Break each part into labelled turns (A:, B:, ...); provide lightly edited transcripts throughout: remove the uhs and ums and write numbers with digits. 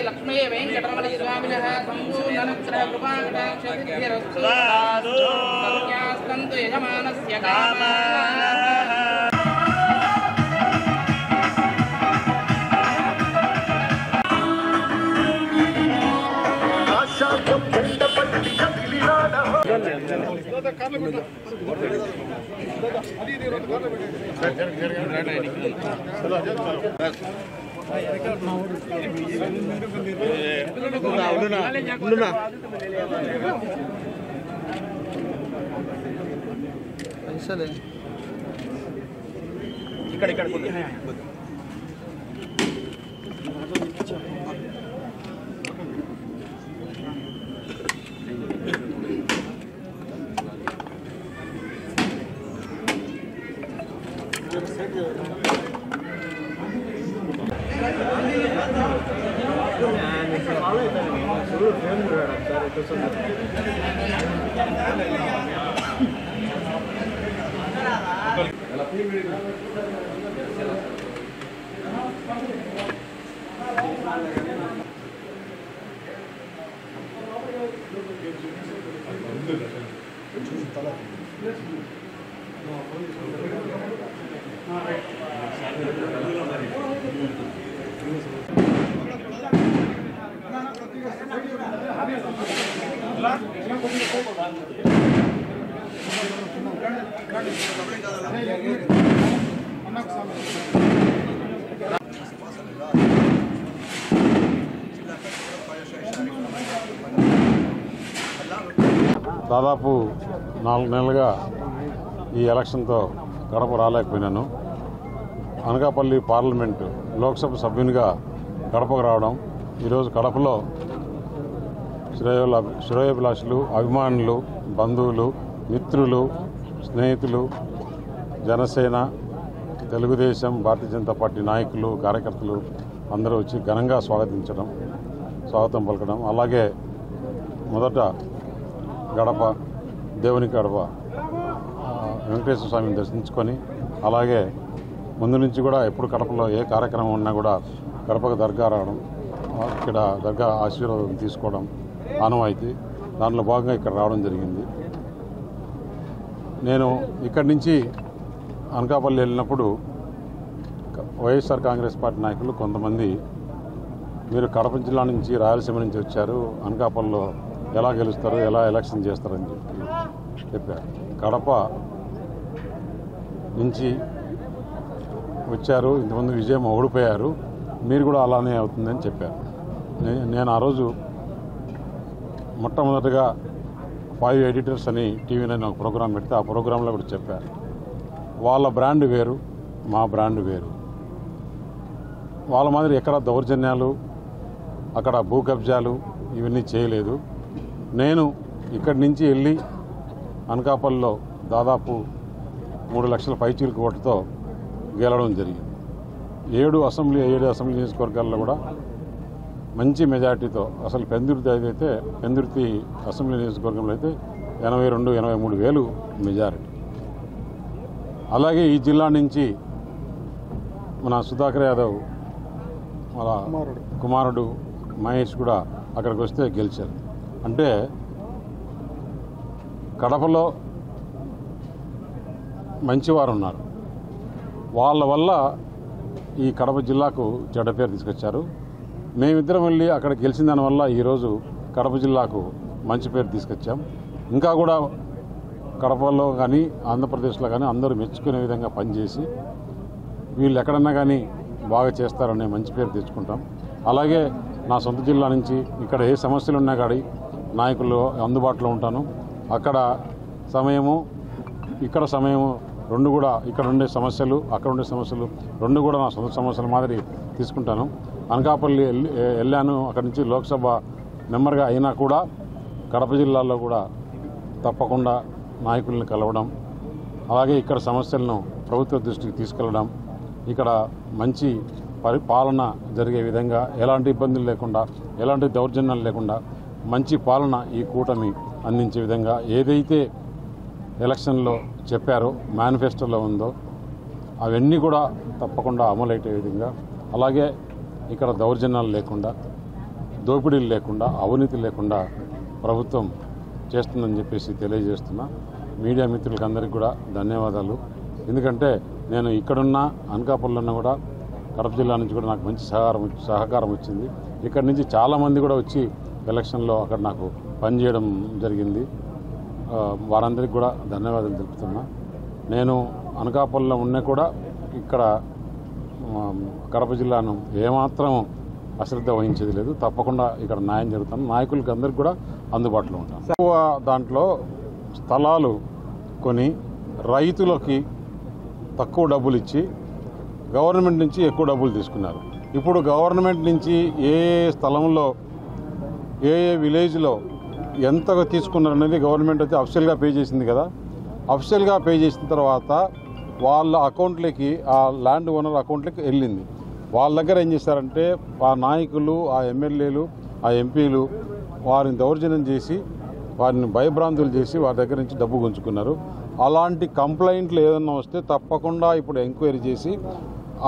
A: लक्ष्मी वेंकटरमण स्वामिनः संपूर्णनक्षत्र कृपाकटाक्षसिद्धिरस्तु सर्वज्ञास्तन्तु यजमानस्य कामाः
B: దాదాపు 4 నెలలుగా ఈ ఎలక్షన్తో గడప రాలేకపోయినాను. అనకాపల్లి పార్లమెంటు లోక్సభ సభ్యునిగా గడపకు రావడం, ఈరోజు కడపలో శ్రేయోభిలాషులు, అభిమానులు, బంధువులు, మిత్రులు, స్నేహితులు, జనసేన, తెలుగుదేశం, భారతీయ జనతా పార్టీ నాయకులు, కార్యకర్తలు అందరూ వచ్చి ఘనంగా స్వాగతం పలకడం, అలాగే మొదట గడప దేవుని గడప వెంకటేశ్వర స్వామిని దర్శించుకొని, అలాగే ముందు నుంచి కూడా ఎప్పుడు కడపలో ఏ కార్యక్రమం ఉన్నా కూడా గడపకు దర్గా రావడం, ఇక్కడ దర్గా ఆశీర్వాదం తీసుకోవడం ఆనవాయితీ. దాంట్లో భాగంగా ఇక్కడ రావడం జరిగింది. నేను ఇక్కడి నుంచి అనకాపల్లి వెళ్ళినప్పుడు వైఎస్ఆర్ కాంగ్రెస్ పార్టీ నాయకులు కొంతమంది, మీరు కడప జిల్లా నుంచి రాయలసీమ నుంచి వచ్చారు, అనకాపల్లిలో ఎలా గెలుస్తారు, ఎలా ఎలక్షన్ చేస్తారని చెప్పారు. కడప నుంచి వచ్చారు, ఇంతమంది విజయం ఓడిపోయారు, మీరు కూడా అలానే అవుతుందని చెప్పారు. నేను ఆ రోజు మొట్టమొదటిగా 5 ఎడిటర్స్ అని టీవీ9 ఒక ప్రోగ్రాం పెడితే ఆ ప్రోగ్రాంలో కూడా చెప్పారు, వాళ్ళ బ్రాండ్ వేరు, మా బ్రాండ్ వేరు. వాళ్ళ మాదిరి ఎక్కడ దౌర్జన్యాలు, అక్కడ భూ కబ్జాలు ఇవన్నీ చేయలేదు. నేను ఇక్కడి నుంచి వెళ్ళి అనకాపల్లిలో దాదాపు 3 లక్షల పైచీలకు ఓటుతో గెలవడం జరిగింది. 7 అసెంబ్లీ నియోజకవర్గాల్లో కూడా మంచి మెజార్టీతో, అసలు పెందుర్తి అసెంబ్లీ నియోజకవర్గంలో అయితే 82-83 వేలు మెజారిటీ. అలాగే ఈ జిల్లా నుంచి మన సుధాకర్ యాదవ్ వాళ్ళ కుమారుడు మహేష్ కూడా అక్కడికి వస్తే గెలిచారు. అంటే కడపలో మంచివారు ఉన్నారు, వాళ్ళ వల్ల ఈ కడప జిల్లాకు చెడ్డ పేరు తీసుకొచ్చారు. మేమిద్దరం వెళ్ళి అక్కడ గెలిచిన దానివల్ల ఈరోజు కడప జిల్లాకు మంచి పేరు తీసుకొచ్చాం. ఇంకా కూడా కడపలో కానీ ఆంధ్రప్రదేశ్లో కానీ అందరూ మెచ్చుకునే విధంగా పనిచేసి వీళ్ళు ఎక్కడన్నా కానీ బాగా చేస్తారనే మంచి పేరు తెచ్చుకుంటాం. అలాగే నా సొంత జిల్లా నుంచి ఇక్కడ ఏ సమస్యలు ఉన్నా కానీ నాయకులు అందుబాటులో ఉంటాను. అక్కడ సమయము, ఇక్కడ సమయము రెండు కూడా, ఇక్కడ ఉండే సమస్యలు అక్కడ ఉండే సమస్యలు రెండు కూడా నా సొంత సమస్యల మాదిరి తీసుకుంటాను. అనకాపల్లి వెళ్ళాను, అక్కడి నుంచి లోక్సభ మెంబర్గా అయినా కూడా కడప జిల్లాలో కూడా తప్పకుండా నాయకుల్ని కలవడం, అలాగే ఇక్కడ సమస్యలను ప్రభుత్వ దృష్టికి తీసుకెళ్లడం, ఇక్కడ మంచి పరిపాలన జరిగే విధంగా ఎలాంటి ఇబ్బందులు లేకుండా, ఎలాంటి దౌర్జన్యాలు లేకుండా మంచి పాలన ఈ కూటమి అందించే విధంగా ఏదైతే ఎలక్షన్లో చెప్పారో, మేనిఫెస్టోలో ఉందో అవన్నీ కూడా తప్పకుండా అమలయ్యే విధంగా, అలాగే ఇక్కడ దౌర్జన్యాలు లేకుండా, దోపిడీలు లేకుండా, అవినీతి లేకుండా ప్రభుత్వం చేస్తుందని చెప్పేసి తెలియజేస్తున్నా. మీడియా మిత్రులకు అందరికీ కూడా ధన్యవాదాలు. ఎందుకంటే నేను ఇక్కడున్న అనకాపల్లిలో కూడా కడప జిల్లా నుంచి కూడా నాకు మంచి సహకారం వచ్చింది. ఇక్కడి నుంచి చాలామంది కూడా వచ్చి ఎలక్షన్లో అక్కడ నాకు పనిచేయడం జరిగింది. వారందరికీ కూడా ధన్యవాదాలు తెలుపుతున్నా. నేను అనకాపల్లిలో ఉన్నా కూడా ఇక్కడ కడప జిల్లాను ఏమాత్రం అశ్రద్ధ వహించేది లేదు. తప్పకుండా ఇక్కడ న్యాయం జరుగుతాను. నాయకులకి అందరికీ కూడా అందుబాటులో ఉంటాను. ఎక్కువ దాంట్లో స్థలాలు కొని రైతులకి తక్కువ డబ్బులు ఇచ్చి గవర్నమెంట్ నుంచి ఎక్కువ డబ్బులు తీసుకున్నారు. ఇప్పుడు గవర్నమెంట్ నుంచి ఏ స్థలంలో ఏ విలేజ్లో ఎంతగా తీసుకున్నారు అనేది గవర్నమెంట్ అయితే అఫిషియల్గా పే చేసింది కదా. అఫిషియల్గా పే చేసిన తర్వాత వాళ్ళ అకౌంట్లకి, ఆ ల్యాండ్ ఓనర్ అకౌంట్లకి వెళ్ళింది. వాళ్ళ దగ్గర ఏం చేశారంటే ఆ నాయకులు, ఆ ఎమ్మెల్యేలు, ఆ ఎంపీలు వారిని దౌర్జన్యం చేసి, వారిని భయభ్రాంతులు చేసి వారి దగ్గర నుంచి డబ్బు గుంజుకున్నారు. అలాంటి కంప్లైంట్లు ఏదన్నా వస్తే తప్పకుండా ఇప్పుడు ఎంక్వైరీ చేసి,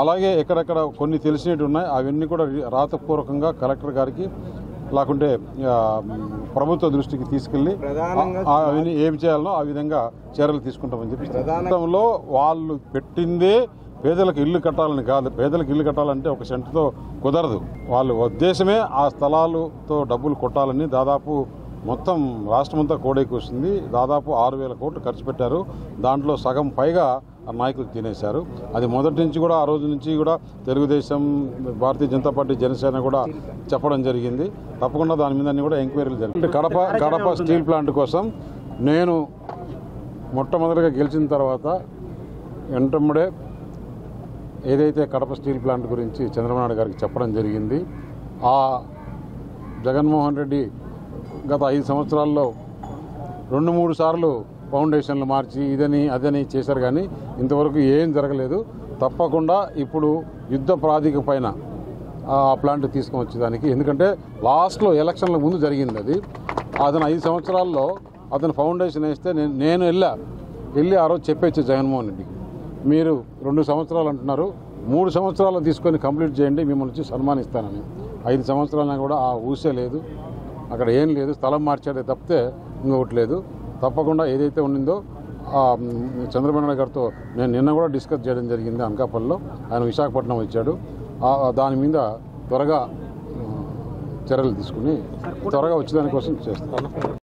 B: అలాగే ఎక్కడెక్కడ కొన్ని తెలిసినట్టు ఉన్నాయి అవన్నీ కూడా రాతపూర్వకంగా కలెక్టర్ గారికి లేకుంటే ప్రభుత్వ దృష్టికి తీసుకెళ్లి అవన్నీ ఏం చేయాలనో ఆ విధంగా చర్యలు తీసుకుంటామని చెప్పి. గతంలో వాళ్ళు పెట్టిందే పేదలకు ఇల్లు కట్టాలని కాదు. పేదలకు ఇల్లు కట్టాలంటే ఒక సెంటుతో కుదరదు. వాళ్ళ ఉద్దేశమే ఆ స్థలాలతో డబ్బులు కొట్టాలని దాదాపు మొత్తం రాష్ట్రమంతా కోడైకి వస్తుంది. దాదాపు 6,000 కోట్లు ఖర్చు పెట్టారు. దాంట్లో సగం పైగా నాయకులు తినేశారు. అది మొదటి నుంచి కూడా, ఆ రోజు నుంచి కూడా తెలుగుదేశం, భారతీయ జనతా పార్టీ, జనసేన కూడా చెప్పడం జరిగింది. తప్పకుండా దాని మీద కూడా ఎంక్వైరీలు జరిగింది. కడప స్టీల్ ప్లాంట్ కోసం నేను మొట్టమొదటిగా గెలిచిన తర్వాత వెంటనే ఏదైతే కడప స్టీల్ ప్లాంట్ గురించి చంద్రబాబు నాయుడు గారికి చెప్పడం జరిగింది. ఆ జగన్మోహన్ రెడ్డి గత 5 సంవత్సరాల్లో 2-3 సార్లు ఫౌండేషన్లు మార్చి ఇదని అదని చేశారు, కానీ ఇంతవరకు ఏం జరగలేదు. తప్పకుండా ఇప్పుడు యుద్ధ ప్రాతిపదిక పైన ఆ ప్లాంట్ తీసుకొని వచ్చేదానికి, ఎందుకంటే లాస్ట్లో ఎలక్షన్ల ముందు జరిగింది అది. అతను 5 సంవత్సరాల్లో అతను ఫౌండేషన్ వేస్తే నేను వెళ్ళి ఆ రోజు చెప్పేచ్చు జగన్మోహన్ రెడ్డికి, మీరు 2 సంవత్సరాలు అంటున్నారు, 3 సంవత్సరాలు తీసుకొని కంప్లీట్ చేయండి, మిమ్మల్ని వచ్చి సన్మానిస్తానని. 5 సంవత్సరాలైనా కూడా ఆ ఊసే లేదు, అక్కడ ఏం లేదు. స్థలం మార్చాడే తప్పితే ఇంకొకటి లేదు. తప్పకుండా ఏదైతే ఉండిందో చంద్రబాబు నాయుడు గారితో నేను నిన్న కూడా డిస్కస్ చేయడం జరిగింది అనకాపల్లిలో. ఆయన విశాఖపట్నం వచ్చాడు. దాని మీద త్వరగా చర్యలు తీసుకుని త్వరగా వచ్చేదానికోసం చేస్తాను.